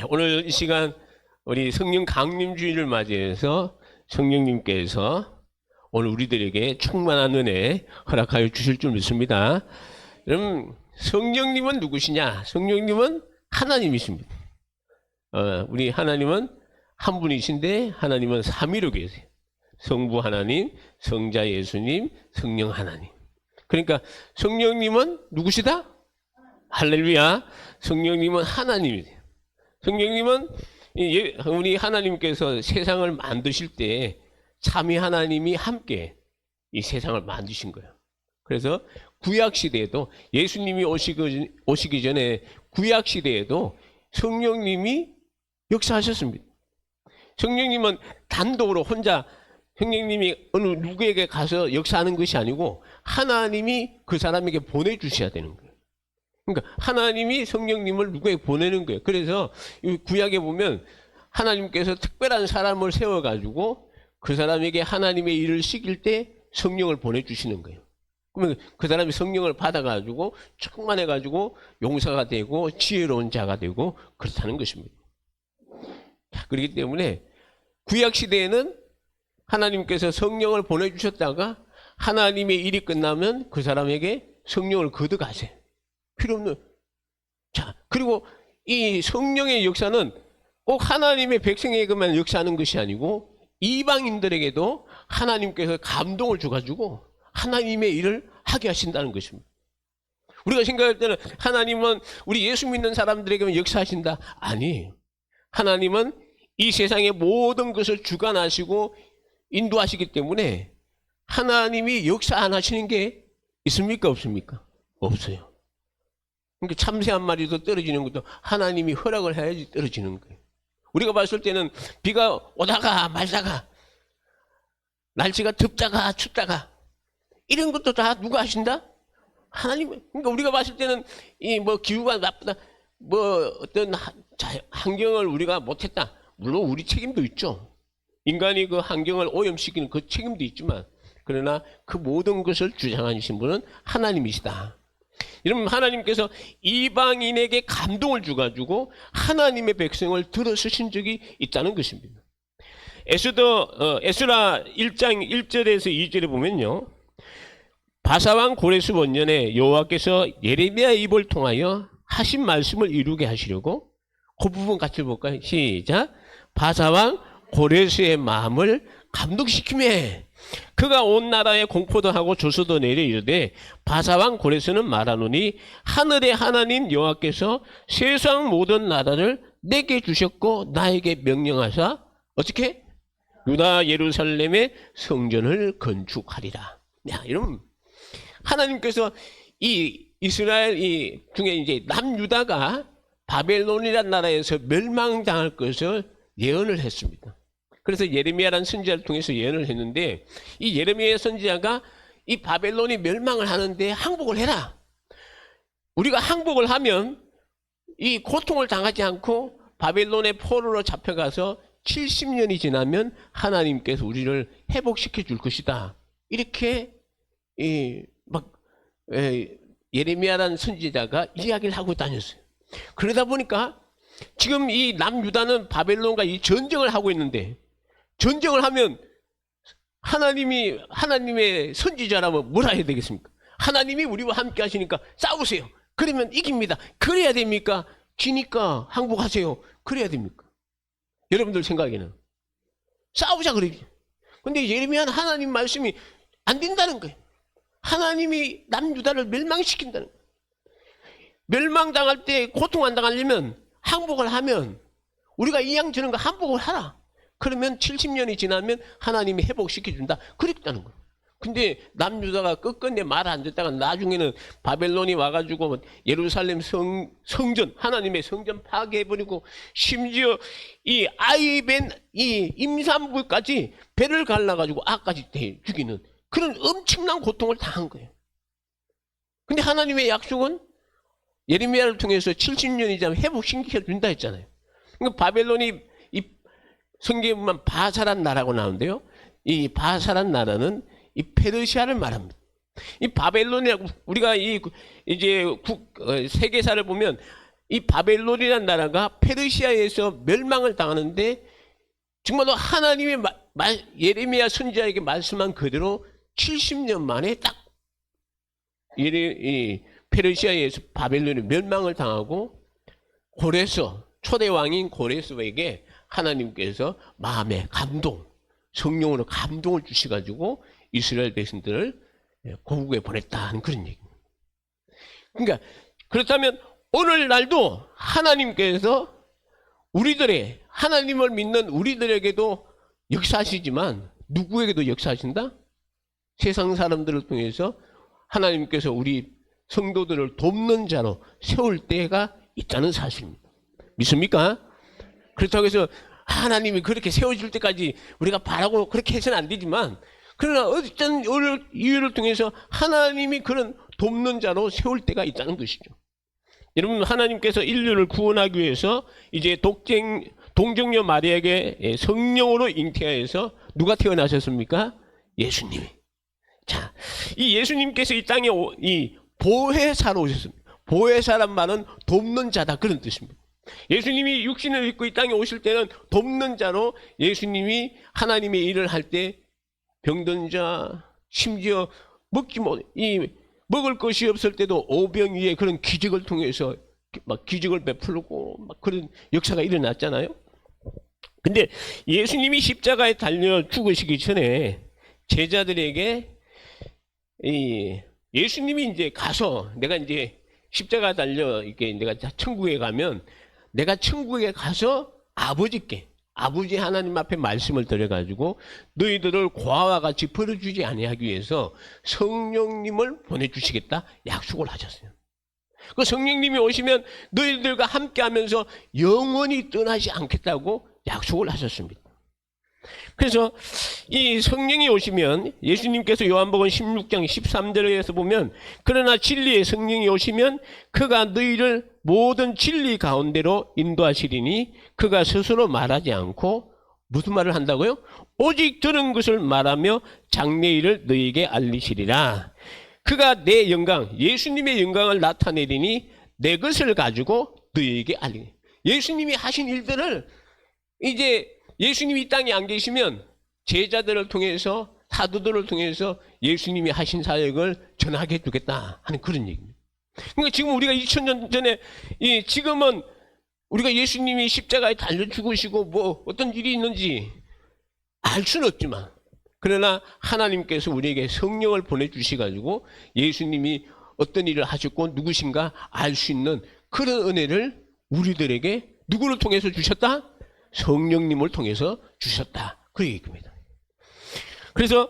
오늘 이 시간 우리 성령 강림주의를 맞이해서 성령님께서 오늘 우리들에게 충만한 은혜 허락하여 주실 줄 믿습니다. 여러분, 성령님은 누구시냐? 성령님은 하나님이십니다. 우리 하나님은 한 분이신데 하나님은 삼위로 계세요. 성부 하나님, 성자 예수님, 성령 하나님. 그러니까 성령님은 누구시다? 할렐루야. 성령님은 하나님이세요. 성령님은 우리 하나님께서 세상을 만드실 때 삼위 하나님이 함께 이 세상을 만드신 거예요. 그래서 구약시대에도 예수님이 오시기 전에 구약시대에도 성령님이 역사하셨습니다. 성령님은 단독으로 혼자 성령님이 어느 누구에게 가서 역사하는 것이 아니고 하나님이 그 사람에게 보내주셔야 되는 거예요. 그러니까 하나님이 성령님을 누구에게 보내는 거예요. 그래서 이 구약에 보면 하나님께서 특별한 사람을 세워가지고 그 사람에게 하나님의 일을 시킬 때 성령을 보내주시는 거예요. 그러면 그 사람이 성령을 받아가지고 충만해가지고 용사가 되고 지혜로운 자가 되고 그렇다는 것입니다. 그렇기 때문에 구약시대에는 하나님께서 성령을 보내주셨다가 하나님의 일이 끝나면 그 사람에게 성령을 거둬가세요. 필요 없는. 자, 그리고 이 성령의 역사는 꼭 하나님의 백성에게만 역사하는 것이 아니고 이방인들에게도 하나님께서 감동을 줘가지고 하나님의 일을 하게 하신다는 것입니다. 우리가 생각할 때는 하나님은 우리 예수 믿는 사람들에게만 역사하신다. 아니, 하나님은 이 세상의 모든 것을 주관하시고 인도하시기 때문에 하나님이 역사 안 하시는 게 있습니까? 없습니까? 없어요. 그러니까 참새 한 마리도 떨어지는 것도 하나님이 허락을 해야지 떨어지는 거예요. 우리가 봤을 때는 비가 오다가 말다가 날씨가 덥다가 춥다가 이런 것도 다 누가 하신다? 하나님. 그러니까 우리가 봤을 때는 이 뭐 기후가 나쁘다, 뭐 어떤 환경을 우리가 못했다. 물론 우리 책임도 있죠. 인간이 그 환경을 오염시키는 그 책임도 있지만 그러나 그 모든 것을 주장하신 분은 하나님이시다. 여러분, 하나님께서 이방인에게 감동을 주가지고 하나님의 백성을 들어서신 적이 있다는 것입니다. 에스라 1장 1절에서 2절에 보면요, 바사왕 고레스 원년에 여호와께서 예레미야의 입을 통하여 하신 말씀을 이루게 하시려고, 그 부분 같이 볼까요? 시작. 바사왕 고레스의 마음을 감동시키매 그가 온 나라에 공포도 하고 조서도 내려 이르되, 바사왕 고레스는 말하노니 하늘의 하나님 여호와께서 세상 모든 나라를 내게 주셨고 나에게 명령하사 어떻게? 유다 예루살렘의 성전을 건축하리라. 야, 여러분, 하나님께서 이 이스라엘 중에 이제 남유다가 바벨론이라는 나라에서 멸망당할 것을 예언을 했습니다. 그래서 예레미야라는 선지자를 통해서 예언을 했는데, 이 예레미야 선지자가 이 바벨론이 멸망을 하는데 항복을 해라. 우리가 항복을 하면 이 고통을 당하지 않고 바벨론의 포로로 잡혀가서 70년이 지나면 하나님께서 우리를 회복시켜 줄 것이다. 이렇게 예레미야라는 선지자가 이야기를 하고 다녔어요. 그러다 보니까 지금 이 남유다는 바벨론과 이 전쟁을 하고 있는데, 전쟁을 하면 하나님의 선지자라면 뭘 해야 되겠습니까? 하나님이 우리와 함께 하시니까 싸우세요. 그러면 이깁니다. 그래야 됩니까? 지니까 항복하세요. 그래야 됩니까? 여러분들 생각에는 싸우자 그러지. 근데 예레미야는 하나님 말씀이 안 된다는 거예요. 하나님이 남유다를 멸망시킨다는 거예요. 멸망당할 때 고통 안 당하려면 항복을 하면, 우리가 이왕저런 거 항복을 하라. 그러면 70년이 지나면 하나님이 회복시켜준다. 그랬다는 거예요. 근데 남유다가 끝끝내 말 안 듣다가 나중에는 바벨론이 와가지고 예루살렘 성전, 하나님의 성전 파괴해버리고, 심지어 이 아이벤 이 임산부까지 배를 갈라가지고 아까지 죽이는 그런 엄청난 고통을 당한 거예요. 근데 하나님의 약속은 예레미야를 통해서 70년이 지나면 회복시켜준다 했잖아요. 그러니까 바벨론이 이 성경에 보면 바사란 나라고 나오는데요, 이 바사란 나라는 이 페르시아를 말합니다. 이 바벨론이라고, 우리가 이제 세계사를 보면 이 바벨론이라는 나라가 페르시아에서 멸망을 당하는데 정말로 하나님의 예레미야 선지자에게 말씀한 그대로 70년 만에 딱 이 페르시아에서 바벨론이 멸망을 당하고 고레스 초대 왕인 고레스에게 하나님께서 마음의 감동, 성령으로 감동을 주셔가지고 이스라엘 백성들을 고국에 보냈다는 그런 얘기입니다. 그러니까 그렇다면 오늘날도 하나님께서 우리들의 하나님을 믿는 우리들에게도 역사하시지만 누구에게도 역사하신다? 세상 사람들을 통해서 하나님께서 우리 성도들을 돕는 자로 세울 때가 있다는 사실입니다. 믿습니까? 그렇다고 해서 하나님이 그렇게 세워질 때까지 우리가 바라고 그렇게 해서는 안 되지만 그러나 어떤 이유를 통해서 하나님이 그런 돕는 자로 세울 때가 있다는 것이죠. 여러분, 하나님께서 인류를 구원하기 위해서 이제 동정녀 마리아에게 성령으로 잉태하여서 누가 태어나셨습니까? 예수님이. 자, 이 예수님께서 이 땅에 이 보혜사로 오셨습니다. 보혜사란 말은 돕는 자다, 그런 뜻입니다. 예수님이 육신을 입고 이 땅에 오실 때는 돕는 자로 예수님이 하나님의 일을 할 때 병든 자, 심지어 먹을 것이 없을 때도 오병 이의 그런 기적을 통해서 막 기적을 베풀고 막 그런 역사가 일어났잖아요. 근데 예수님이 십자가에 달려 죽으시기 전에 제자들에게 예수님이 이제 가서 내가 이제 십자가 달려 이렇게 내가 천국에 가면 내가 천국에 가서 아버지 하나님 앞에 말씀을 드려가지고 너희들을 고아와 같이 버려주지 아니하기 위해서 성령님을 보내주시겠다 약속을 하셨어요. 그 성령님이 오시면 너희들과 함께하면서 영원히 떠나지 않겠다고 약속을 하셨습니다. 그래서 이 성령이 오시면 예수님께서 요한복음 16장 13절에서 보면 그러나 진리의 성령이 오시면 그가 너희를 모든 진리 가운데로 인도하시리니 그가 스스로 말하지 않고 무슨 말을 한다고요? 오직 들은 것을 말하며 장래일을 너희에게 알리시리라. 그가 내 영광, 예수님의 영광을 나타내리니 내 것을 가지고 너희에게 알리니. 예수님이 하신 일들을 이제 예수님이 이 땅에 안 계시면 제자들을 통해서 사도들을 통해서 예수님이 하신 사역을 전하게 해주겠다 하는 그런 얘기입니다. 그러니까 지금 우리가 2000년 전에 지금은 우리가 예수님이 십자가에 달려 죽으시고 뭐 어떤 일이 있는지 알 수는 없지만 그러나 하나님께서 우리에게 성령을 보내주셔가지고 예수님이 어떤 일을 하셨고 누구신가 알 수 있는 그런 은혜를 우리들에게 누구를 통해서 주셨다? 성령님을 통해서 주셨다. 그 얘기입니다. 그래서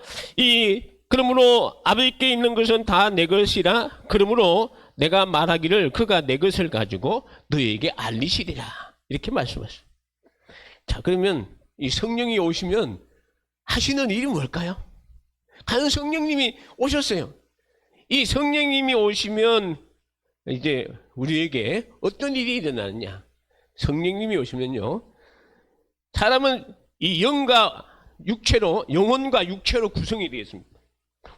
그러므로 아버지께 있는 것은 다 내 것이라. 그러므로 내가 말하기를 그가 내 것을 가지고 너희에게 알리시리라. 이렇게 말씀하셨어요. 자, 그러면 이 성령이 오시면 하시는 일이 뭘까요? 과연 성령님이 오셨어요. 이 성령님이 오시면 이제 우리에게 어떤 일이 일어나느냐? 성령님이 오시면요. 사람은 이 영혼과 육체로 구성이 되어 있습니다.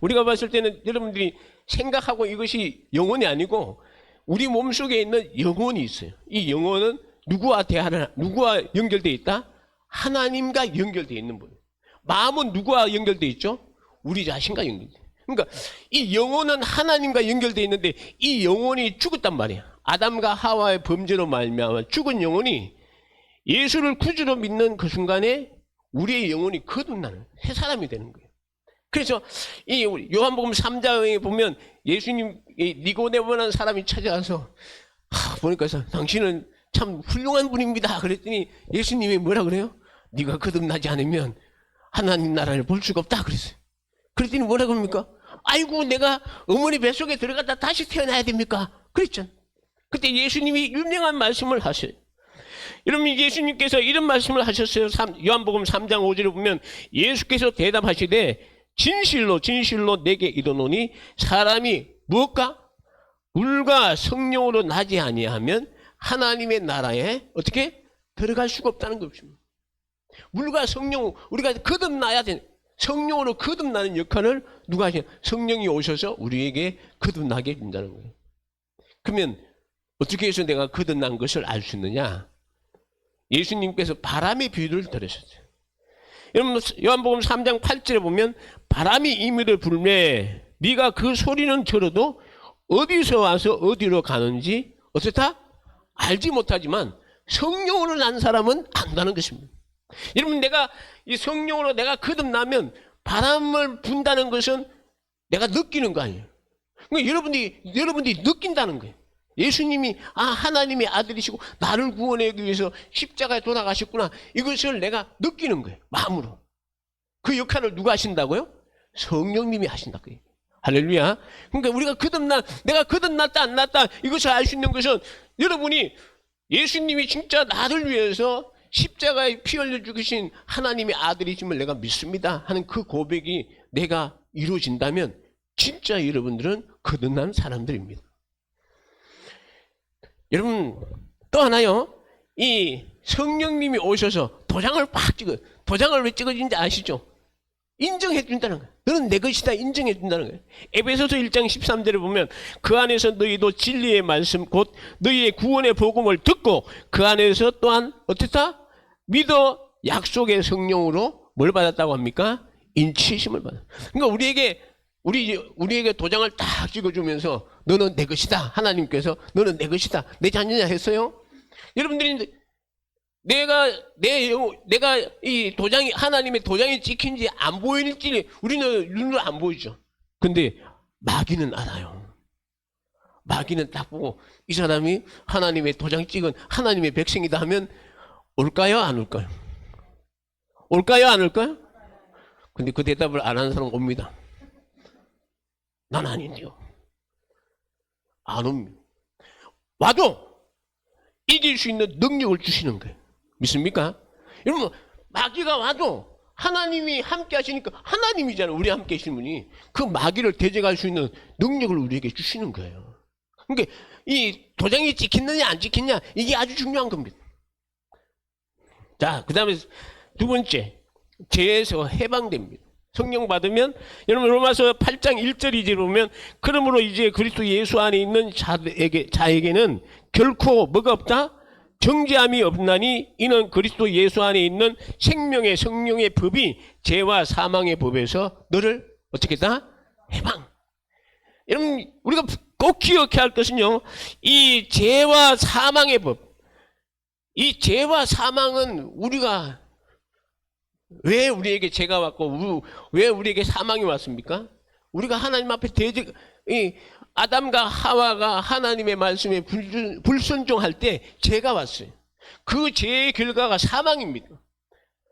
우리가 봤을 때는 여러분들이 생각하고 이것이 영혼이 아니고 우리 몸속에 있는 영혼이 있어요. 이 영혼은 누구와 연결되어 있다? 하나님과 연결되어 있는 분. 마음은 누구와 연결되어 있죠? 우리 자신과 연결되어 있어요. 그러니까 이 영혼은 하나님과 연결되어 있는데 이 영혼이 죽었단 말이야. 아담과 하와의 범죄로 말미암아 죽은 영혼이 예수를 구주로 믿는 그 순간에 우리의 영혼이 거듭나는 새 사람이 되는 거예요. 그래서 이 요한복음 3장에 보면 예수님 니고데모라는 사람이 찾아와서 보니까 당신은 참 훌륭한 분입니다. 그랬더니 예수님이 뭐라 그래요? 네가 거듭나지 않으면 하나님 나라를 볼 수가 없다 그랬어요. 그랬더니 뭐라 그럽니까? 아이고 내가 어머니 뱃속에 들어갔다 다시 태어나야 됩니까? 그랬잖아요. 그때 예수님이 유명한 말씀을 하셔요. 여러분 예수님께서 이런 말씀을 하셨어요. 요한복음 3장 5절에 보면 예수께서 대답하시되 진실로 내게 이르노니 사람이 무엇과? 물과 성령으로 나지 아니하면 하나님의 나라에 어떻게? 들어갈 수가 없다는 것입니다. 물과 성령, 우리가 거듭나야 돼. 성령으로 거듭나는 역할을 누가 하시냐? 성령이 오셔서 우리에게 거듭나게 해준다는 거예요. 그러면 어떻게 해서 내가 거듭난 것을 알 수 있느냐? 예수님께서 바람의 비유를 들으셨어요. 여러분 요한복음 3장 8절에 보면 바람이 임의를 불매 네가 그 소리는 들어도 어디서 와서 어디로 가는지 어떻다? 알지 못하지만 성령으로 난 사람은 안다는 것입니다. 여러분 내가 이 성령으로 내가 거듭나면 바람을 분다는 것은 내가 느끼는 거 아니에요. 그러니까 여러분들이 느낀다는 거예요. 예수님이 하나님의 아들이시고 나를 구원하기 위해서 십자가에 돌아가셨구나. 이것을 내가 느끼는 거예요. 마음으로. 그 역할을 누가 하신다고요? 성령님이 하신다고요. 할렐루야. 그러니까 우리가 내가 거듭났다 안 났다 이것을 알 수 있는 것은 여러분이 예수님이 진짜 나를 위해서 십자가에 피 흘려 죽으신 하나님의 아들이심을 내가 믿습니다 하는 그 고백이 내가 이루어진다면 진짜 여러분들은 거듭난 사람들입니다. 여러분 또 하나요. 이 성령님이 오셔서 도장을 팍 찍어. 도장을 왜 찍어진지 아시죠? 인정해 준다는 거예요. 너는 내 것이다 인정해 준다는 거예요. 에베소서 1장 13절에 보면 그 안에서 너희도 진리의 말씀 곧 너희의 구원의 복음을 듣고 그 안에서 또한 어떻다? 믿어 약속의 성령으로 뭘 받았다고 합니까? 인치심을 받았다. 그러니까 우리에게 도장을 딱 찍어주면서 너는 내 것이다. 하나님께서 너는 내 것이다. 내 자녀냐 했어요. 여러분들이 내가 이 도장이 하나님의 도장이 찍힌지 안 보일지 우리는 눈으로 안 보이죠. 근데 마귀는 알아요. 마귀는 딱 보고 이 사람이 하나님의 도장 찍은 하나님의 백성이다 하면 올까요? 안 올까요? 올까요? 안 올까요? 근데 그 대답을 안 하는 사람 옵니다. 난 아닌데요. 안 옵니다. 와도 이길 수 있는 능력을 주시는 거예요. 믿습니까? 여러분 마귀가 와도 하나님이 함께 하시니까 하나님이잖아요. 우리 함께 하시는 분이 그 마귀를 대적할 수 있는 능력을 우리에게 주시는 거예요. 그러니까 이 도장이 찍혔느냐 안 찍혔냐 이게 아주 중요한 겁니다. 자, 그 다음에 두 번째 죄에서 해방됩니다. 성령 받으면 여러분 로마서 8장 1절 2절 보면 그러므로 이제 그리스도 예수 안에 있는 자에게는 결코 뭐가 없다? 정죄함이 없나니 이는 그리스도 예수 안에 있는 생명의 성령의 법이 죄와 사망의 법에서 너를 어떻게 했다? 해방. 여러분 우리가 꼭 기억해야 할 것은요. 이 죄와 사망의 법. 이 죄와 사망은 우리가 왜 우리에게 죄가 왔고 왜 우리에게 사망이 왔습니까? 우리가 하나님 앞에 아담과 하와가 하나님의 말씀에 불순종할 때 죄가 왔어요. 그 죄의 결과가 사망입니다.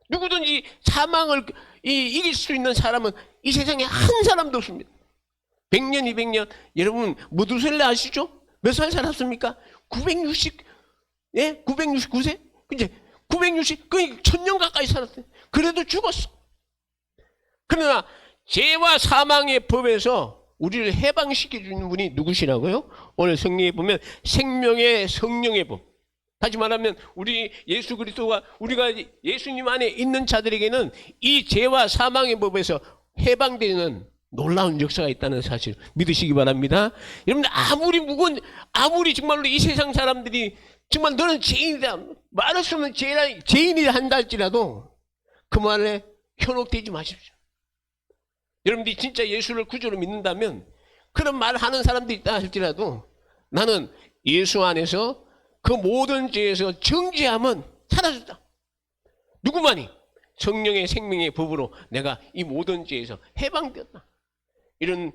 누구든지 사망을 이길 수 있는 사람은 이 세상에 한 사람도 없습니다. 100년, 200년. 여러분 무두셀라 아시죠? 몇 살 살았습니까? 969세? 이제 960, 거의 1000년 가까이 살았어요. 그래도 죽었어. 그러나 죄와 사망의 법에서 우리를 해방시켜주는 분이 누구시라고요? 오늘 성경에 보면 생명의 성령의 법. 다시 말하면 우리 예수 그리스도가 우리가 예수님 안에 있는 자들에게는 이 죄와 사망의 법에서 해방되는 놀라운 역사가 있다는 사실 믿으시기 바랍니다. 여러분 아무리 정말로 이 세상 사람들이 정말 너는 죄인이다 말할 수 없는 죄인이라 한다 할지라도 그 말에 현혹되지 마십시오. 여러분들이 진짜 예수를 구주로 믿는다면 그런 말 하는 사람들이 있다 할지라도 나는 예수 안에서 그 모든 죄에서 정죄함은 사라졌다. 누구만이? 성령의 생명의 법으로 내가 이 모든 죄에서 해방되었다. 이런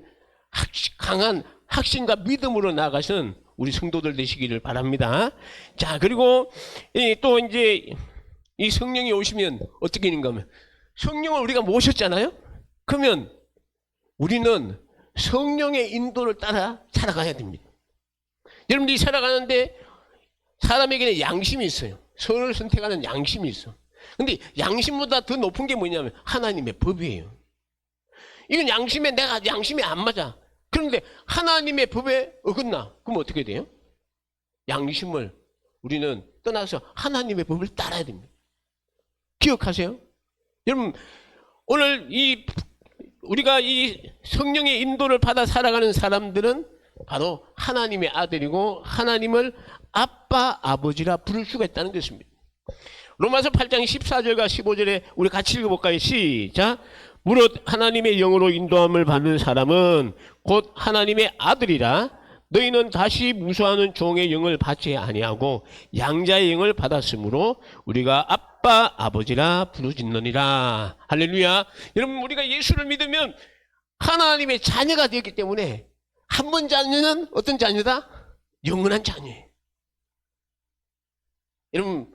강한 확신과 믿음으로 나아가신 우리 성도들 되시기를 바랍니다. 자, 그리고 또 이제 이 성령이 오시면 어떻게 되는가 하면 성령을 우리가 모셨잖아요. 그러면 우리는 성령의 인도를 따라 살아가야 됩니다. 여러분들이 살아가는데 사람에게는 양심이 있어요. 선을 선택하는 양심이 있어. 근데 양심보다 더 높은 게 뭐냐면 하나님의 법이에요. 이건 내가 양심이 안 맞아. 그런데 하나님의 법에 어긋나. 그럼 어떻게 돼요? 양심을 우리는 떠나서 하나님의 법을 따라야 됩니다. 기억하세요? 여러분 오늘 우리가 이 성령의 인도를 받아 살아가는 사람들은 바로 하나님의 아들이고 하나님을 아빠, 아버지라 부를 수가 있다는 것입니다. 로마서 8장 14절과 15절에 우리 같이 읽어볼까요? 시작. 무릇 하나님의 영으로 인도함을 받는 사람은 곧 하나님의 아들이라. 너희는 다시 무수하는 종의 영을 받지 아니하고 양자의 영을 받았으므로 우리가 아빠, 아버지라 부르짖느니라. 할렐루야. 여러분, 우리가 예수를 믿으면 하나님의 자녀가 되었기 때문에 한 번 자녀는 어떤 자녀다? 영원한 자녀예요. 여러분,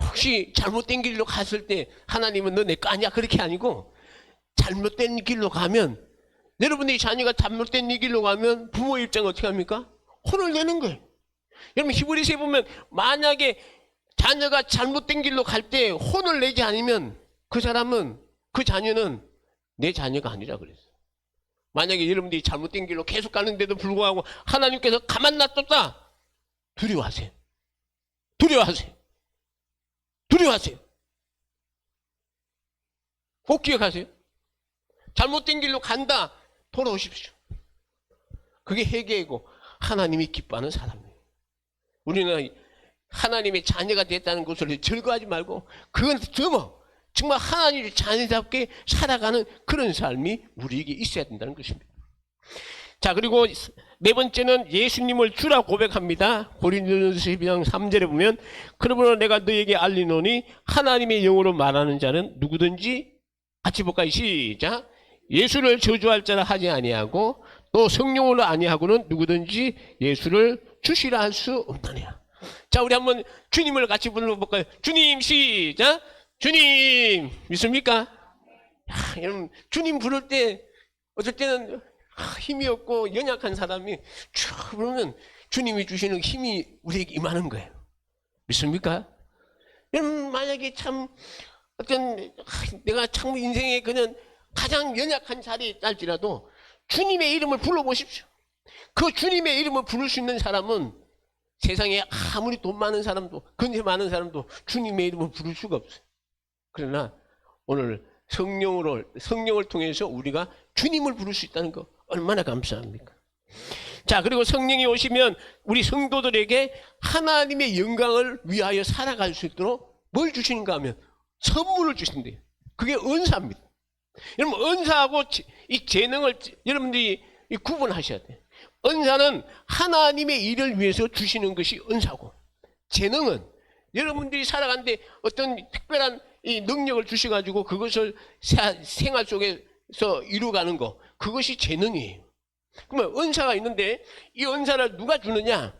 혹시 잘못된 길로 갔을 때 하나님은 너 내 거 아니야? 그렇게 아니고, 잘못된 길로 가면, 여러분의 자녀가 잘못된 이 길로 가면 부모 입장 어떻게 합니까? 혼을 내는 거예요. 여러분, 히브리서에 보면 만약에 자녀가 잘못된 길로 갈 때 혼을 내지 않으면 그 사람은, 그 자녀는 내 자녀가 아니라 그랬어요. 만약에 여러분들이 잘못된 길로 계속 가는데도 불구하고 하나님께서 가만 놔뒀다. 두려워하세요. 두려워하세요. 두려워하세요. 꼭 기억하세요. 잘못된 길로 간다. 돌아오십시오. 그게 회개이고 하나님이 기뻐하는 사람이에요. 우리는 하나님의 자녀가 됐다는 것을 즐거워하지 말고 그건 정말 하나님의 자녀답게 살아가는 그런 삶이 우리에게 있어야 된다는 것입니다. 자, 그리고 네 번째는 예수님을 주라 고백합니다. 고린도전서 12장 3절에 보면 그러므로 내가 너에게 알리노니 하나님의 영으로 말하는 자는 누구든지, 같이 볼까요? 시작. 예수를 저주할 자라 하지 아니하고 또 성령으로 아니하고는 누구든지 예수를 주시라 할 수 없느니라. 자, 우리 한번 주님을 같이 불러볼까요? 주님, 시작. 주님, 믿습니까? 여러분, 주님 부를 때 어떨 때는 힘이 없고 연약한 사람이 쭉 부르면 주님이 주시는 힘이 우리에게 임하는 거예요. 믿습니까? 여러분, 만약에 참 내가 참 인생에 그냥 가장 연약한 자리에 있달지라도 주님의 이름을 불러보십시오. 그 주님의 이름을 부를 수 있는 사람은 세상에 아무리 돈 많은 사람도, 근세 많은 사람도 주님의 이름을 부를 수가 없어요. 그러나 오늘 성령을 통해서 우리가 주님을 부를 수 있다는 거 얼마나 감사합니까? 자, 그리고 성령이 오시면 우리 성도들에게 하나님의 영광을 위하여 살아갈 수 있도록 뭘 주시는가 하면 선물을 주신대요. 그게 은사입니다. 여러분, 은사하고 이 재능을 여러분들이 구분하셔야 돼요. 은사는 하나님의 일을 위해서 주시는 것이 은사고, 재능은 여러분들이 살아가는데 어떤 특별한 이 능력을 주셔가지고 그것을 생활 속에서 이루어가는 거, 그것이 재능이에요. 그러면 은사가 있는데 이 은사를 누가 주느냐?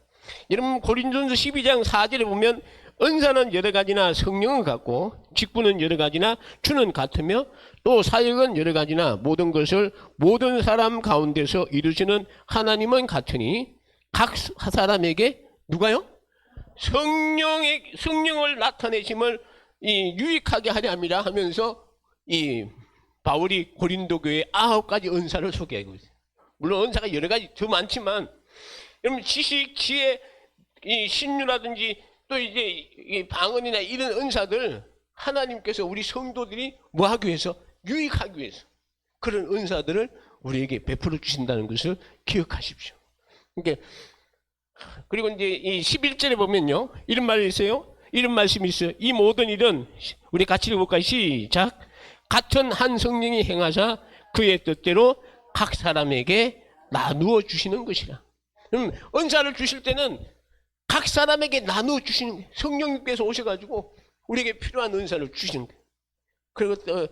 여러분, 고린도전서 12장 4절에 보면 은사는 여러 가지나 성령은 같고 직분은 여러 가지나 주는 같으며 또 사역은 여러 가지나 모든 것을 모든 사람 가운데서 이루시는 하나님은 같으니 각 사람에게 누가요? 성령을 나타내심을 유익하게 하려 함이라 하면서 이 바울이 고린도 교회 9가지 은사를 소개하고 있어요. 물론 은사가 여러 가지 더 많지만 여러분, 지식, 지혜, 이 신유라든지 또 이제 이 방언이나 이런 은사들 하나님께서 우리 성도들이 뭐 하기 위해서? 유익하기 위해서 그런 은사들을 우리에게 베풀어 주신다는 것을 기억하십시오. 그러니까 그리고 이제 이 11절에 보면요, 이런 말이 있어요. 이런 말씀이 있어요. 이 모든 일은 우리 같이 읽어볼까요? 시작. 같은 한 성령이 행하사 그의 뜻대로 각 사람에게 나누어 주시는 것이라. 그럼 은사를 주실 때는 각 사람에게 나누어 주시는 거예요. 성령님께서 오셔가지고 우리에게 필요한 은사를 주시는 거예요. 그리고 또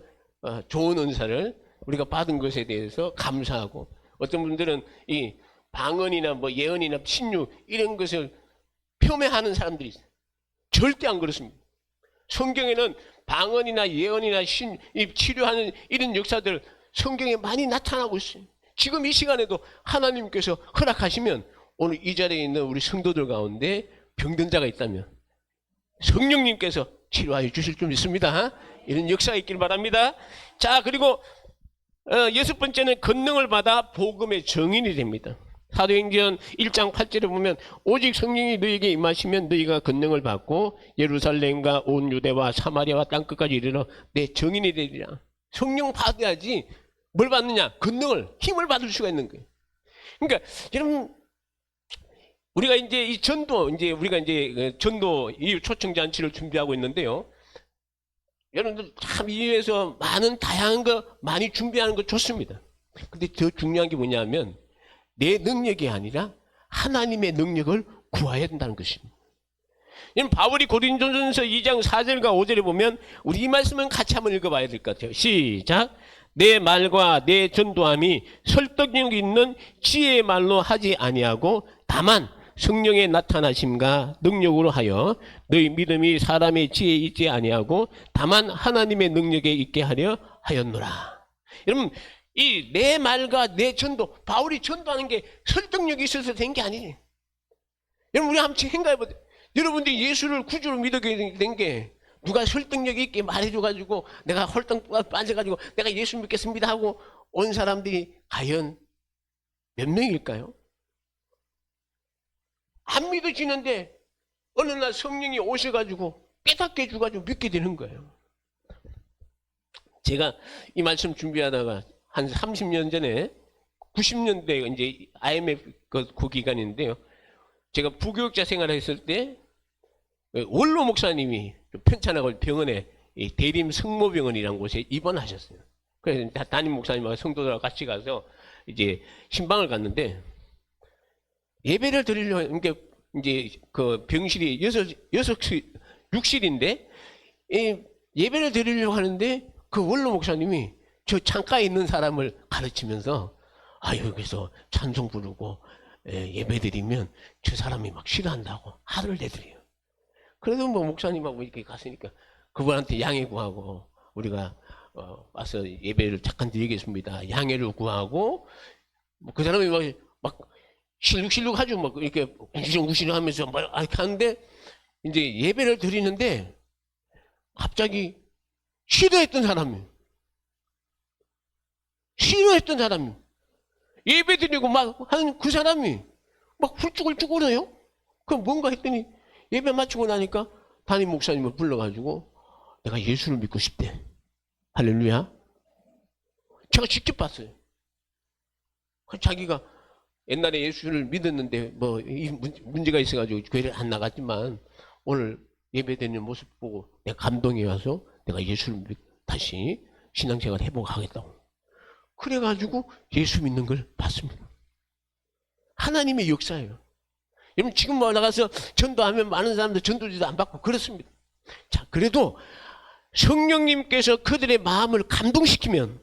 좋은 은사를 우리가 받은 것에 대해서 감사하고, 어떤 분들은 이 방언이나 뭐 예언이나 신유 이런 것을 폄훼하는 사람들이 있어요. 절대 안 그렇습니다. 성경에는 방언이나 예언이나 이 치료하는 이런 역사들 성경에 많이 나타나고 있어요. 지금 이 시간에도 하나님께서 허락하시면 오늘 이 자리에 있는 우리 성도들 가운데 병든 자가 있다면 성령님께서 치료하여 주실 줄 믿습니다. 이런 역사가 있길 바랍니다. 자, 그리고 6번째는 권능을 받아 복음의 증인이 됩니다. 사도행전 1장 8절에 보면 오직 성령이 너희에게 임하시면 너희가 권능을 받고 예루살렘과 온 유대와 사마리아와 땅끝까지 이르러 내 증인이 되리라. 성령 받아야지 뭘 받느냐? 권능을, 힘을 받을 수가 있는 거예요. 그러니까 여러분, 우리가 이제 이 전도, 이제 우리가 이제 그 전도 이 초청잔치를 준비하고 있는데요. 여러분들 참 이외에서 많은 다양한 거 많이 준비하는 거 좋습니다. 근데 더 중요한 게 뭐냐면 내 능력이 아니라 하나님의 능력을 구해야 된다는 것입니다. 바울이 고린도전서 2장 4절과 5절에 보면 우리 이 말씀은 같이 한번 읽어봐야 될 것 같아요. 시작. 내 말과 내 전도함이 설득력 있는 지혜의 말로 하지 아니하고 다만 성령의 나타나심과 능력으로 하여 너희 믿음이 사람의 지혜에 있지 아니하고 다만 하나님의 능력에 있게 하려 하였노라. 여러분 이 내 말과 내 전도, 바울이 전도하는 게 설득력이 있어서 된 게 아니지. 여러분 우리 한번 생각해보세요. 여러분들이 예수를 구주로 믿게 된 게 누가 설득력 있게 말해줘가지고 내가 홀딱 빠져가지고 내가 예수 믿겠습니다 하고 온 사람들이 과연 몇 명일까요? 안 믿어지는데 어느 날 성령이 오셔가지고 깨닫게 해줘가지고 믿게 되는 거예요. 제가 이 말씀 준비하다가 한 30년 전에 90년대 이제 IMF 그 기간인데요. 제가 부교육자 생활을 했을 때 원로 목사님이 편찮아고 병원에 대림 성모병원이라는 곳에 입원하셨어요. 그래서 담임 목사님하고 성도들하고 같이 가서 이제 신방을 갔는데 예배를 드리려고 이제 그 병실이 6실인데 예배를 드리려고 하는데 그 원로 목사님이 저 창가에 있는 사람을 가르치면서 여기서 찬송 부르고 예배 드리면 저 사람이 막 싫어한다고 화를 내드려요. 그래도 뭐 목사님하고 이렇게 갔으니까 그분한테 양해 구하고 우리가 와서 예배를 잠깐 드리겠습니다. 양해를 구하고 그 사람이 막 실룩실룩 하죠. 막 이렇게 구시렁구시렁 하면서 막 이렇게 하는데 이제 예배를 드리는데 갑자기 싫어했던 사람이 예배 드리고 막 하는 그 사람이 막 훌쩍훌쩍 울어요. 그럼 뭔가 했더니 예배 마치고 나니까 담임 목사님을 불러가지고 내가 예수를 믿고 싶대. 할렐루야. 제가 직접 봤어요. 자기가 옛날에 예수를 믿었는데 뭐 문제가 있어가지고 교회를 안 나갔지만 오늘 예배드리는 모습 보고 내가 감동이 와서 내가 예수를 다시 신앙생활 해보고 하겠다고. 그래가지고 예수 믿는 걸 봤습니다. 하나님의 역사예요. 여러분 지금 뭐 나가서 전도하면 많은 사람들 전도지도 안 받고 그렇습니다. 자, 그래도 성령님께서 그들의 마음을 감동시키면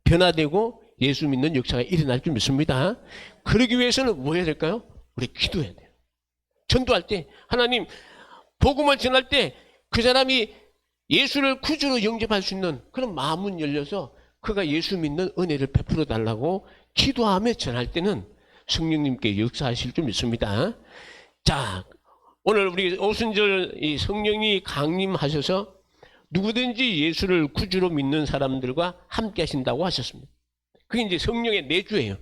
변화되고 예수 믿는 역사가 일어날 줄 믿습니다. 그러기 위해서는 뭐 해야 될까요? 우리 기도해야 돼요. 전도할 때 하나님 복음을 전할 때 그 사람이 예수를 구주로 영접할 수 있는 그런 마음은 열려서 그가 예수 믿는 은혜를 베풀어 달라고 기도하며 전할 때는 성령님께 역사하실 줄 믿습니다. 자, 오늘 우리 오순절 이 성령이 강림하셔서 누구든지 예수를 구주로 믿는 사람들과 함께 하신다고 하셨습니다. 그게 이제 성령의 내주예요.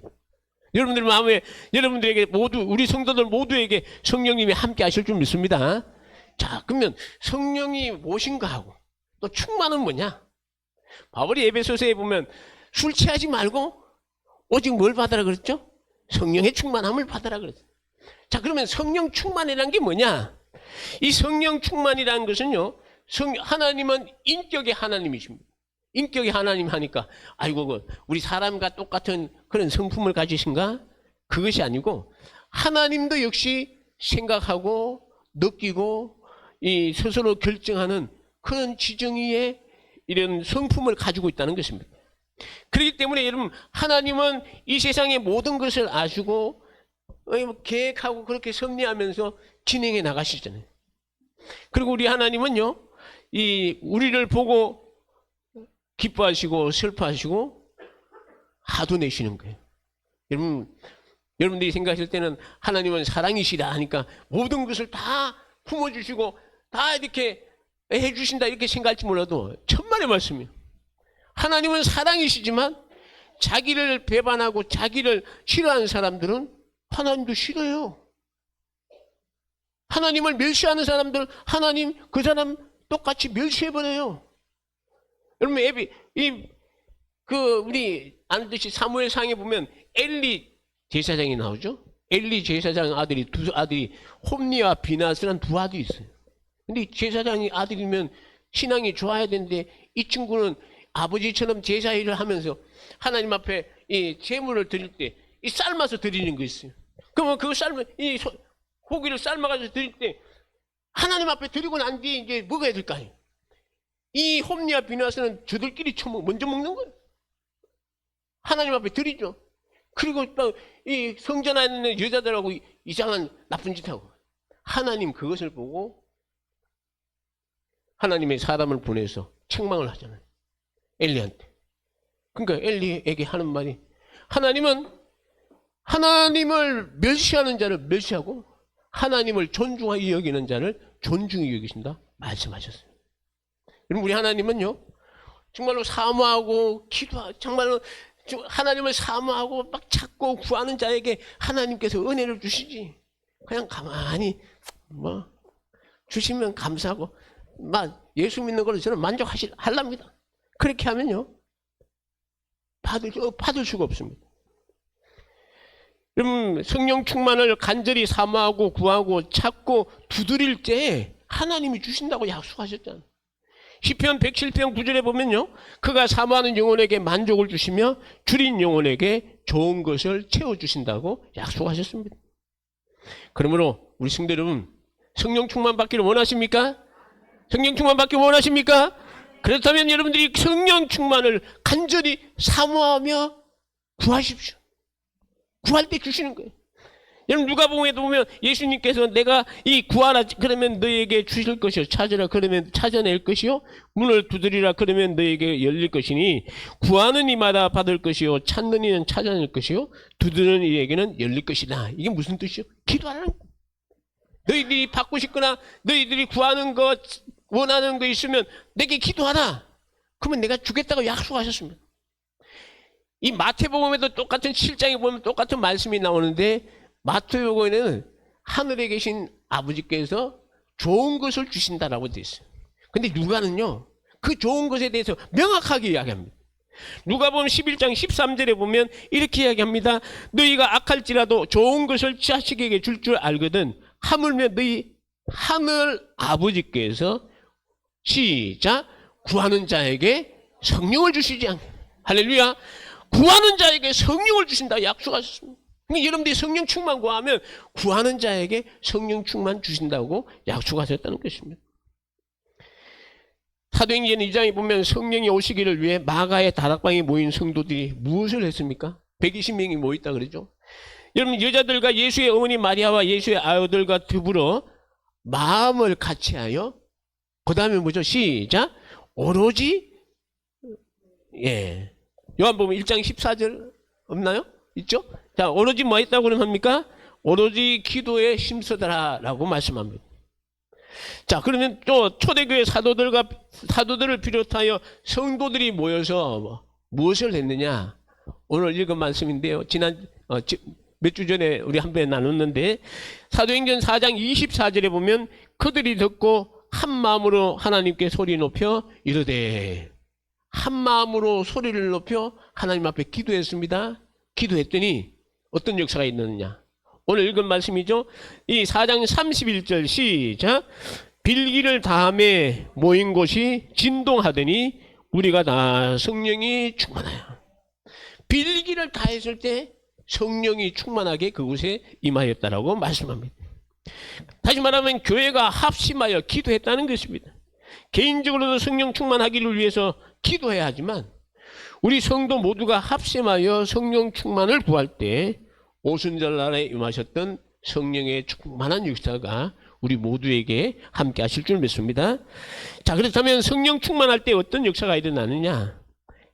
여러분들 마음에, 여러분들에게 모두, 우리 성도들 모두에게 성령님이 함께 하실 줄 믿습니다. 자, 그러면 성령이 무엇인가 하고 또 충만은 뭐냐? 바울이 에베소서에 보면 술 취하지 말고 오직 뭘 받아라 그랬죠? 성령의 충만함을 받아라 그랬어요. 자, 그러면 성령 충만이라는 게 뭐냐? 이 성령 충만이라는 것은요, 하나님은 인격의 하나님이십니다. 인격의 하나님 하니까 아이고 우리 사람과 똑같은 그런 성품을 가지신가? 그것이 아니고 하나님도 역시 생각하고 느끼고 이 스스로 결정하는 그런 지정의의 이런 성품을 가지고 있다는 것입니다. 그렇기 때문에 여러분 하나님은 이 세상의 모든 것을 아시고 계획하고 그렇게 섭리하면서 진행해 나가시잖아요. 그리고 우리 하나님은요, 이 우리를 보고 기뻐하시고 슬퍼하시고 화도 내시는 거예요. 여러분들이 생각하실 때는 하나님은 사랑이시라 하니까 모든 것을 다 품어주시고 다 이렇게 해주신다 이렇게 생각할지 몰라도 천만의 말씀이에요. 하나님은 사랑이시지만 자기를 배반하고 자기를 싫어하는 사람들은 하나님도 싫어요. 하나님을 멸시하는 사람들 하나님 그 사람 똑같이 멸시해버려요. 여러분 우리 아는 듯이 사무엘상에 보면 엘리 제사장이 나오죠. 엘리 제사장 아들이 두 아들이 홈리와 비나스라는 두 아들이 있어요. 근데 제사장이 아들이면 신앙이 좋아야 되는데 이 친구는 아버지처럼 제사 일을 하면서 하나님 앞에 이 제물을 드릴 때 이 삶아서 드리는 거 있어요. 그러면 그 삶을 이 고기를 삶아가지고 드릴 때 하나님 앞에 드리고 난 뒤에 이제 먹어야 될까요? 이 홈리와 비나스는 저들끼리 먼저 먹는 거예요. 하나님 앞에 드리죠. 그리고 또 이 성전 안에 있는 여자들하고 이상한 나쁜 짓 하고 하나님 그것을 보고 하나님의 사람을 보내서 책망을 하잖아요. 엘리한테. 그러니까 엘리에게 하는 말이 하나님은 하나님을 멸시하는 자를 멸시하고 하나님을 존중하게 여기는 자를 존중히 여기신다 말씀하셨어요. 그럼 우리 하나님은요 정말로 사모하고 기도하고 정말로 하나님을 사모하고 막 찾고 구하는 자에게 하나님께서 은혜를 주시지 그냥 가만히 뭐 주시면 감사하고 막 예수 믿는 걸로 저는 만족하랍니다. 그렇게 하면요 받을 수가 없습니다. 그럼 성령 충만을 간절히 사모하고 구하고 찾고 두드릴 때 하나님이 주신다고 약속하셨잖아요. 시편 107편 9절에 보면요 그가 사모하는 영혼에게 만족을 주시며 줄인 영혼에게 좋은 것을 채워주신다고 약속하셨습니다. 그러므로 우리 성도 여러분 성령 충만 받기를 원하십니까? 성령 충만 받기를 원하십니까? 그렇다면 여러분들이 성령 충만을 간절히 사모하며 구하십시오. 구할 때 주시는 거예요. 여러분 누가복음에도 보면 예수님께서 내가 이 구하라 그러면 너에게 주실 것이요 찾으라 그러면 찾아낼 것이요 문을 두드리라 그러면 너에게 열릴 것이니 구하는 이마다 받을 것이요 찾는 이는 찾아낼 것이요 두드리는 이에게는 열릴 것이다. 이게 무슨 뜻이요? 기도하라는 거예요. 너희들이 받고 싶거나 너희들이 구하는 것 원하는 거 있으면 내게 기도하라. 그러면 내가 주겠다고 약속하셨습니다. 이 마태복음에도 똑같은 7장에 보면 똑같은 말씀이 나오는데 마태복음에는 하늘에 계신 아버지께서 좋은 것을 주신다라고 되어 있어요. 근데 누가는요 그 좋은 것에 대해서 명확하게 이야기합니다. 누가복음 11장 13절에 보면 이렇게 이야기합니다. 너희가 악할지라도 좋은 것을 자식에게 줄 줄 알거든 하물며 너희 하늘 아버지께서 시작 구하는 자에게 성령을 주시지 않게 할렐루야 구하는 자에게 성령을 주신다 약속하셨습니다. 그러니까 여러분들이 성령 충만 구하면 구하는 자에게 성령 충만 주신다고 약속하셨다는 것입니다. 사도행전 2장에 보면 성령이 오시기를 위해 마가의 다락방에 모인 성도들이 무엇을 했습니까? 120명이 모였다 그러죠. 여러분 여자들과 예수의 어머니 마리아와 예수의 아들과 더불어 마음을 같이하여 그 다음에 뭐죠? 시작 오로지 요한복음 1장 14절 없나요? 있죠? 자 오로지 뭐 했다고 그럽니까? 오로지 기도에 힘쓰더라라고 말씀합니다. 자 그러면 또 초대교회 사도들을 비롯하여 성도들이 모여서 무엇을 했느냐? 오늘 읽은 말씀인데요. 지난 몇 주 전에 우리 한 번 나눴는데 사도행전 4장 24절에 보면 그들이 듣고 한 마음으로 하나님께 소리 높여 이르되 한 마음으로 소리를 높여 하나님 앞에 기도했습니다. 기도했더니 어떤 역사가 있느냐? 오늘 읽은 말씀이죠. 이 4장 31절 시작 빌기를 다함에 모인 곳이 진동하더니 우리가 다 성령이 충만하여 빌기를 다했을 때 성령이 충만하게 그곳에 임하였다라고 말씀합니다. 다시 말하면 교회가 합심하여 기도했다는 것입니다. 개인적으로도 성령 충만하기를 위해서 기도해야 하지만 우리 성도 모두가 합심하여 성령 충만을 구할 때 오순절날에 임하셨던 성령의 충만한 역사가 우리 모두에게 함께 하실 줄 믿습니다. 자 그렇다면 성령 충만할 때 어떤 역사가 일어나느냐?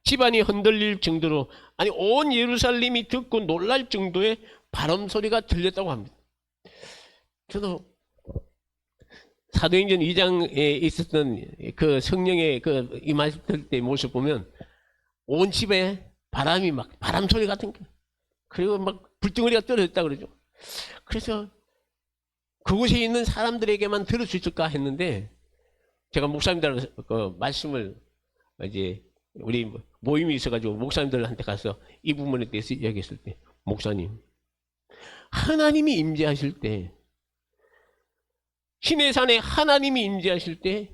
집안이 흔들릴 정도로 아니 온 예루살렘이 듣고 놀랄 정도의 바람 소리가 들렸다고 합니다. 저도 사도행전 2장에 있었던 그 성령의 그 임하실 때 모습 보면 온 집에 바람이 막 바람 소리 같은 게 그리고 막 불덩어리가 떨어졌다 그러죠. 그래서 그곳에 있는 사람들에게만 들을 수 있을까 했는데 제가 목사님들 그 말씀을 이제 우리 모임이 있어가지고 목사님들한테 가서 이 부분에 대해서 이야기했을 때 목사님 하나님이 임재하실 때, 시내산에 하나님이 임재하실 때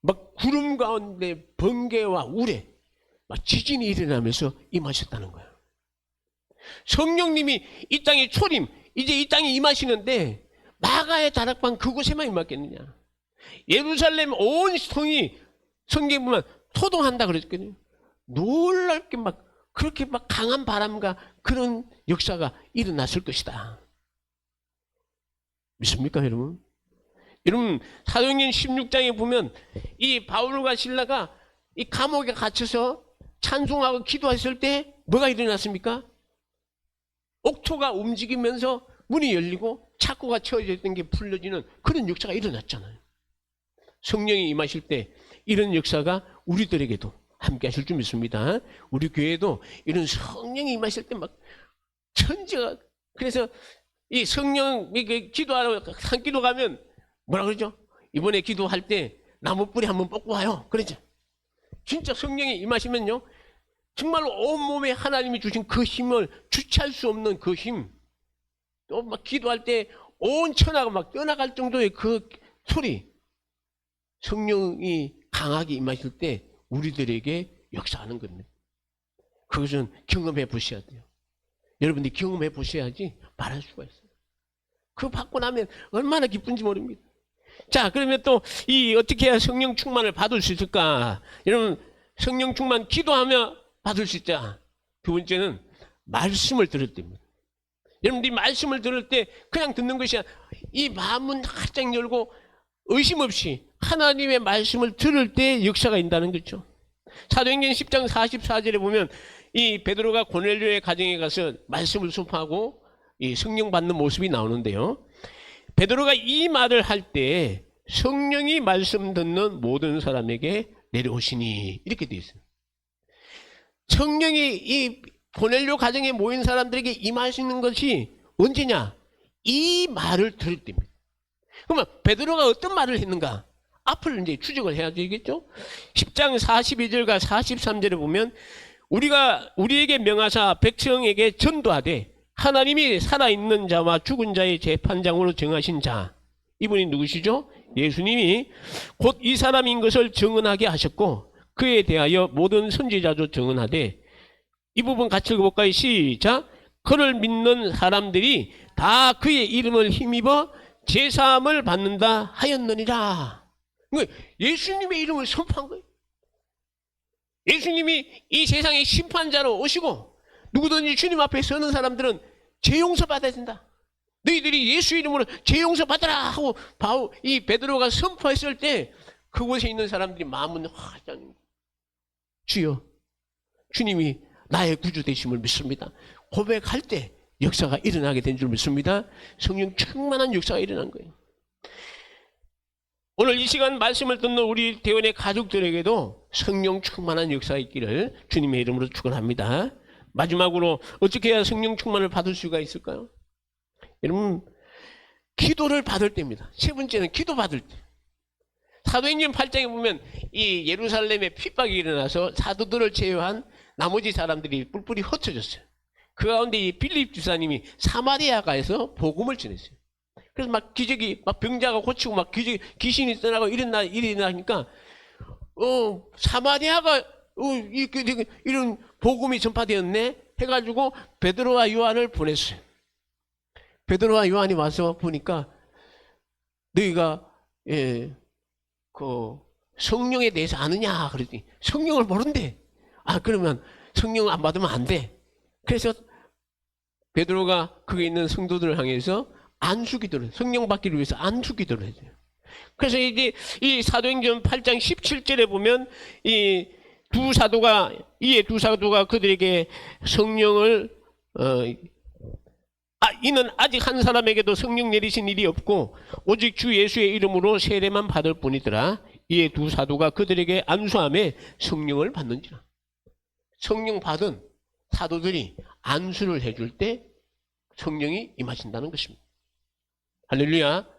막 구름 가운데 번개와 우레, 막 지진이 일어나면서 임하셨다는 거예요. 성령님이 이 땅에 초림, 이제 이 땅에 임하시는데 마가의 다락방 그곳에만 임하겠느냐. 예루살렘 온 성이 성경에 보면 토동한다 그랬거든요. 놀랍게 막 그렇게 막 강한 바람과 그런 역사가 일어났을 것이다. 믿습니까, 여러분? 여러분, 사도행전 16장에 보면 이 바울과 실라가 이 감옥에 갇혀서 찬송하고 기도했을 때 뭐가 일어났습니까? 옥토가 움직이면서 문이 열리고 착고가 채워져 있던 게 풀려지는 그런 역사가 일어났잖아요. 성령이 임하실 때 이런 역사가 우리들에게도 함께 하실 줄 믿습니다. 우리 교회도 이런 성령이 임하실 때 막 천지가, 그래서 이 성령 기도하러 산기도 가면 뭐라 그러죠? 이번에 기도할 때 나무 뿌리 한번 뽑고 와요. 그러죠? 진짜 성령이 임하시면요, 정말로 온몸에 하나님이 주신 그 힘을 주체할 수 없는 그 힘, 또 막 기도할 때 온 천하가 막 떠나갈 정도의 그 소리, 성령이 강하게 임하실 때 우리들에게 역사하는 겁니다. 그것은 경험해 보셔야 돼요. 여러분들이 경험해 보셔야지 말할 수가 있어요. 그거 받고 나면 얼마나 기쁜지 모릅니다. 자, 그러면 또 이 어떻게 해야 성령 충만을 받을 수 있을까? 여러분, 성령 충만 기도하며 받을 수 있자. 두 번째는 말씀을 들을 때입니다. 여러분들이 말씀을 들을 때 그냥 듣는 것이 아니라 이 마음은 활짝 열고 의심 없이 하나님의 말씀을 들을 때 역사가 있다는 거죠. 사도행전 10장 44절에 보면 이 베드로가 고넬료의 가정에 가서 말씀을 선포하고 이 성령 받는 모습이 나오는데요. 베드로가 이 말을 할 때 성령이 말씀 듣는 모든 사람에게 내려오시니 이렇게 되어 있어요. 성령이 이 고넬료 가정에 모인 사람들에게 임하시는 것이 언제냐? 이 말을 들을 때입니다. 그러면 베드로가 어떤 말을 했는가? 앞을 이제 추적을 해야 되겠죠? 10장 42절과 43절에 보면 우리에게 명하사 백성에게 전도하되 하나님이 살아있는 자와 죽은 자의 재판장으로 정하신 자, 이분이 누구시죠? 예수님이 곧 이 사람인 것을 증언하게 하셨고 그에 대하여 모든 선지자도 증언하되, 이 부분 같이 읽어볼까요? 시작. 그를 믿는 사람들이 다 그의 이름을 힘입어 제사함을 받는다 하였느니라. 예수님의 이름을 선포한 거예요. 예수님이 이 세상의 심판자로 오시고 누구든지 주님 앞에 서는 사람들은 죄 용서 받아야 된다. 너희들이 예수 이름으로 죄 용서 받아라 하고 이 베드로가 선포했을 때 그곳에 있는 사람들이 마음은 화장, 주여, 주님이 나의 구주 되심을 믿습니다. 고백할 때 역사가 일어나게 된 줄 믿습니다. 성령 충만한 역사가 일어난 거예요. 오늘 이 시간 말씀을 듣는 우리 대원의 가족들에게도 성령 충만한 역사가 있기를 주님의 이름으로 축원합니다. 마지막으로 어떻게 해야 성령 충만을 받을 수가 있을까요? 여러분, 기도를 받을 때입니다. 세 번째는 기도 받을 때. 사도행전 8장에 보면 이 예루살렘에 핍박이 일어나서 사도들을 제외한 나머지 사람들이 뿔뿔이 흩어졌어요. 그 가운데 이 빌립 주사님이 사마리아가에서 복음을 전했어요. 그래서 막 기적이, 막 병자가 고치고 막 귀신이 떠나고 일어나니까 사마리아가 이런 복음이 전파되었네 해가지고 베드로와 요한을 보냈어요. 베드로와 요한이 와서 보니까 너희가 그 성령에 대해서 아느냐 그랬더니 성령을 모른대. 그러면 성령을 안 받으면 안 돼. 그래서 베드로가 거기 있는 성도들을 향해서 안수기도를, 성령 받기를 위해서 안수기도를 해줘요. 그래서 이제 이 사도행전 8장 17절에 보면 이 두 사도가 그들에게 성령을 이는 아직 한 사람에게도 성령 내리신 일이 없고 오직 주 예수의 이름으로 세례만 받을 뿐이더라. 이에 두 사도가 그들에게 안수함에 성령을 받는지라. 성령 받은 사도들이 안수를 해줄 때 성령이 임하신다는 것입니다. 할렐루야.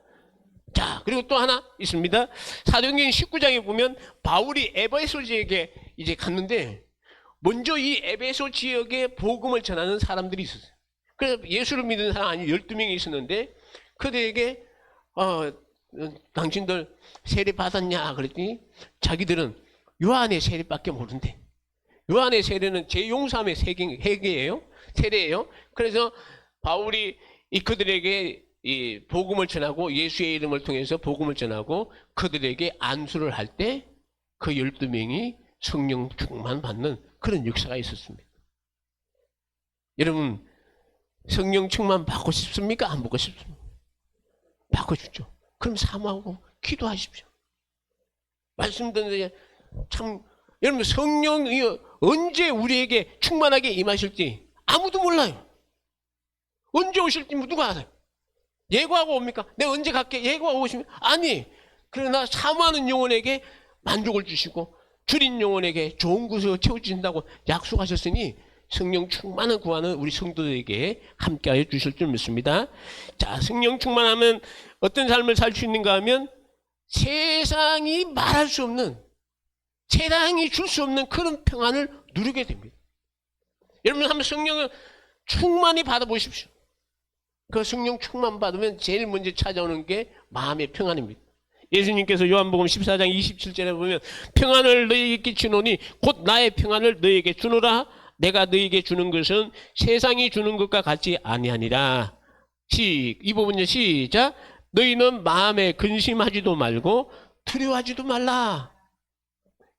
자, 그리고 또 하나 있습니다. 사도행전 19장에 보면 바울이 에베소 지역에 이제 갔는데 먼저 이 에베소 지역에 복음을 전하는 사람들이 있었어요. 그래서 예수를 믿는 사람 아니 12명이 있었는데 그들에게 당신들 세례 받았냐 그랬더니 자기들은 요한의 세례밖에 모른대. 요한의 세례는 재용삼의 세계예요. 세례예요. 그래서 바울이 그들에게 이 복음을 전하고 예수의 이름을 통해서 복음을 전하고 그들에게 안수를 할 때 그 12명이 성령 충만 받는 그런 역사가 있었습니다. 여러분 성령 충만 받고 싶습니까? 안 받고 싶습니까? 받고 싶죠. 그럼 사모하고 기도하십시오. 말씀 듣는데 참 여러분 성령이 언제 우리에게 충만하게 임하실지 아무도 몰라요. 언제 오실지 누가 알아요? 예고하고 옵니까? 내가 언제 갈게? 예고하고 오시면 아니. 그러나 사모하는 영혼에게 만족을 주시고 줄인 영혼에게 좋은 것으로 채워주신다고 약속하셨으니 성령 충만을 구하는 우리 성도들에게 함께하여 주실 줄 믿습니다. 자, 성령 충만하면 어떤 삶을 살 수 있는가 하면 세상이 말할 수 없는, 세상이 줄 수 없는 그런 평안을 누리게 됩니다. 여러분 한번 성령을 충만히 받아보십시오. 그 성령 충만 받으면 제일 먼저 찾아오는 게 마음의 평안입니다. 예수님께서 요한복음 14장 27절에 보면 평안을 너희에게 끼치노니 곧 나의 평안을 너희에게 주노라. 내가 너희에게 주는 것은 세상이 주는 것과 같지 아니하니라. 이 부분요 시작. 너희는 마음에 근심하지도 말고 두려워하지도 말라.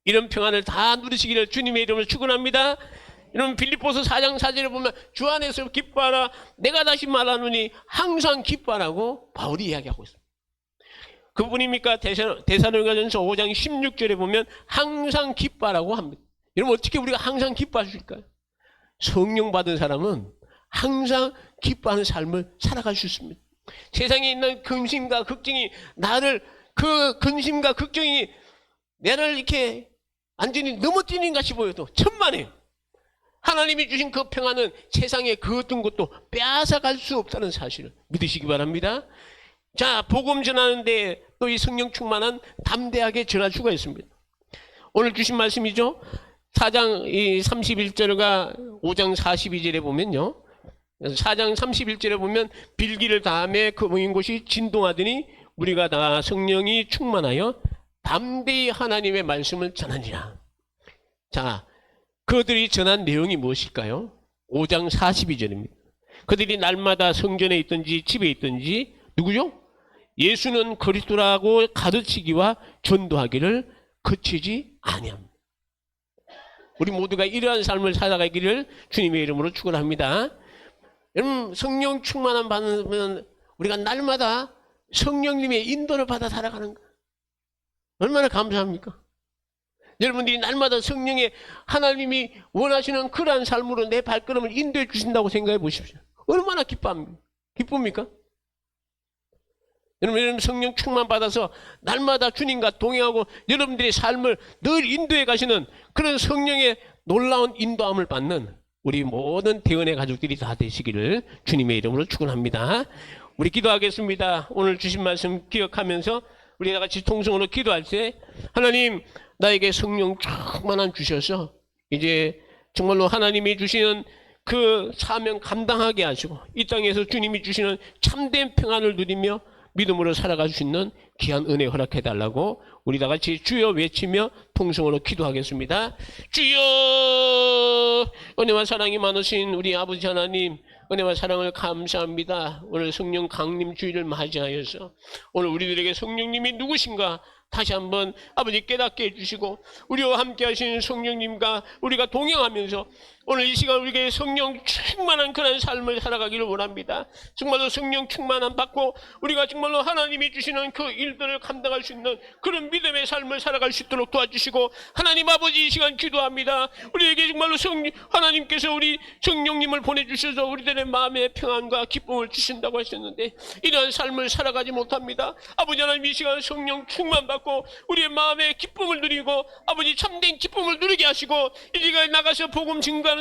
이런 평안을 다 누리시기를 주님의 이름으로 축원합니다. 여러분 빌립보서 4장 4절에 보면 주 안에서 기뻐하라. 내가 다시 말하노니 항상 기뻐하라고 바울이 이야기하고 있습니다. 그분입니까? 데살로니가전서 5장 16절에 보면 항상 기뻐하라고 합니다. 여러분 어떻게 우리가 항상 기뻐할 수 있을까요? 성령 받은 사람은 항상 기뻐하는 삶을 살아갈 수 있습니다. 세상에 있는 근심과 걱정이 그 근심과 걱정이 나를 이렇게 완전히 넘어뜨리는가 싶어도 천만에요. 하나님이 주신 그 평안은 세상에 그 어떤 것도 빼앗아갈 수 없다는 사실을 믿으시기 바랍니다. 자, 복음 전하는데 또 이 성령 충만한 담대하게 전할 수가 있습니다. 오늘 주신 말씀이죠. 4장 31절과 5장 42절에 보면요. 4장 31절에 보면 빌기를 다음에 그 모인 곳이 진동하더니 우리가 다 성령이 충만하여 담대히 하나님의 말씀을 전하니라. 자, 그들이 전한 내용이 무엇일까요? 5장 42절입니다. 그들이 날마다 성전에 있든지 집에 있든지 누구요? 예수는 그리스도라고 가르치기와 전도하기를 그치지 아니합니다. 우리 모두가 이러한 삶을 살아가기를 주님의 이름으로 축원합니다. 여러분 성령 충만함 받으면 우리가 날마다 성령님의 인도를 받아 살아가는 거 얼마나 감사합니까? 여러분들이 날마다 성령의 하나님이 원하시는 그러한 삶으로 내 발걸음을 인도해 주신다고 생각해 보십시오. 얼마나 기쁩니까? 여러분 성령 충만 받아서 날마다 주님과 동행하고 여러분들의 삶을 늘 인도해 가시는 그런 성령의 놀라운 인도함을 받는 우리 모든 대언의 가족들이 다 되시기를 주님의 이름으로 축원합니다. 우리 기도하겠습니다. 오늘 주신 말씀 기억하면서 우리 다 같이 통성으로 기도할 때 하나님 나에게 성령 충만함 주셔서 이제 정말로 하나님이 주시는 그 사명 감당하게 하시고 이 땅에서 주님이 주시는 참된 평안을 누리며 믿음으로 살아갈 수 있는 귀한 은혜 허락해달라고 우리 다 같이 주여 외치며 통성으로 기도하겠습니다. 주여 은혜와 사랑이 많으신 우리 아버지 하나님 은혜와 사랑을 감사합니다. 오늘 성령 강림 주일을 맞이하여서 오늘 우리들에게 성령님이 누구신가 다시 한번 아버지 깨닫게 해주시고 우리와 함께 하시는 성령님과 우리가 동행하면서 오늘 이 시간 우리에게 성령 충만한 그런 삶을 살아가기를 원합니다. 정말로 성령 충만함 받고 우리가 정말로 하나님이 주시는 그 일들을 감당할 수 있는 그런 믿음의 삶을 살아갈 수 있도록 도와주시고 하나님 아버지 이 시간 기도합니다. 우리에게 정말로 하나님께서 우리 성령님을 보내주셔서 우리들의 마음의 평안과 기쁨을 주신다고 하셨는데 이러한 삶을 살아가지 못합니다. 아버지 하나님 이 시간 성령 충만 받고 우리의 마음의 기쁨을 누리고 아버지 참된 기쁨을 누리게 하시고 이 시간에 나가서 복음 증거하는데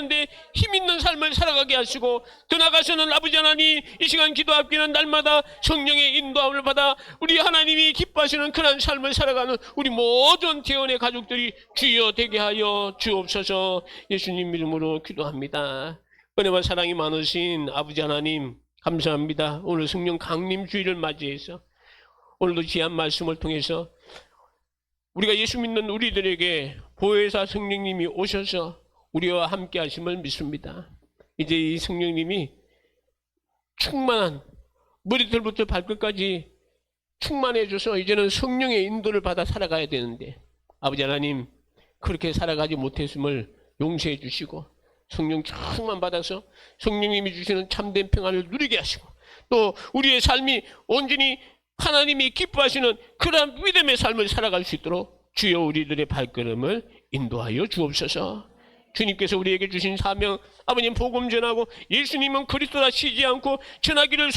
힘있는 삶을 살아가게 하시고 더 나아가서는 아버지 하나님 이 시간 기도합기는 날마다 성령의 인도함을 받아 우리 하나님이 기뻐하시는 그런 삶을 살아가는 우리 모든 대원의 가족들이 주여 되게 하여 주옵소서. 예수님 이름으로 기도합니다. 은혜와 사랑이 많으신 아버지 하나님 감사합니다. 오늘 성령 강림 주일을 맞이해서 오늘도 귀한 말씀을 통해서 우리가 예수 믿는 우리들에게 보혜사 성령님이 오셔서 우리와 함께 하심을 믿습니다. 이제 이 성령님이 충만한 머리털부터 발끝까지 충만해져서 이제는 성령의 인도를 받아 살아가야 되는데 아버지 하나님 그렇게 살아가지 못했음을 용서해 주시고 성령 충만 받아서 성령님이 주시는 참된 평안을 누리게 하시고 또 우리의 삶이 온전히 하나님이 기뻐하시는 그러한 믿음의 삶을 살아갈 수 있도록 주여 우리들의 발걸음을 인도하여 주옵소서. 주님께서 우리에게 주신 사명 아버님 복음 전하고 예수님은 그리스도라 쉬지 않고 전하기를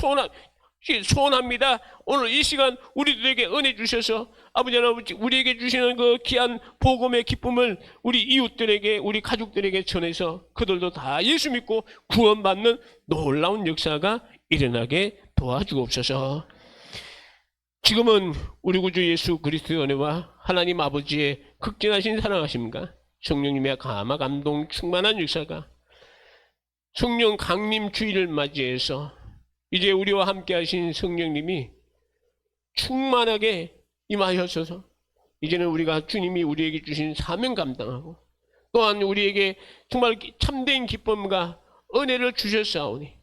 소원합니다. 오늘 이 시간 우리들에게 은혜 주셔서 아버지 하나님 우리에게 주시는 그 귀한 복음의 기쁨을 우리 이웃들에게 우리 가족들에게 전해서 그들도 다 예수 믿고 구원받는 놀라운 역사가 일어나게 도와주옵소서. 지금은 우리 구주 예수 그리스도의 은혜와 하나님 아버지의 극진하신 사랑하심과 성령님의 감화 감동 충만한 역사가 성령 강림 주일을 맞이해서 이제 우리와 함께 하신 성령님이 충만하게 임하여서 이제는 우리가 주님이 우리에게 주신 사명 감당하고 또한 우리에게 정말 참된 기쁨과 은혜를 주셨사오니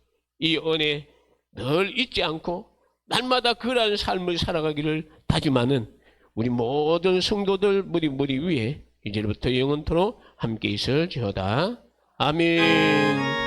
이 은혜 늘 잊지 않고 날마다 그러한 삶을 살아가기를 다짐하는 우리 모든 성도들 머리 위에 이제부터 영원토록 함께 있을지어다. 아멘.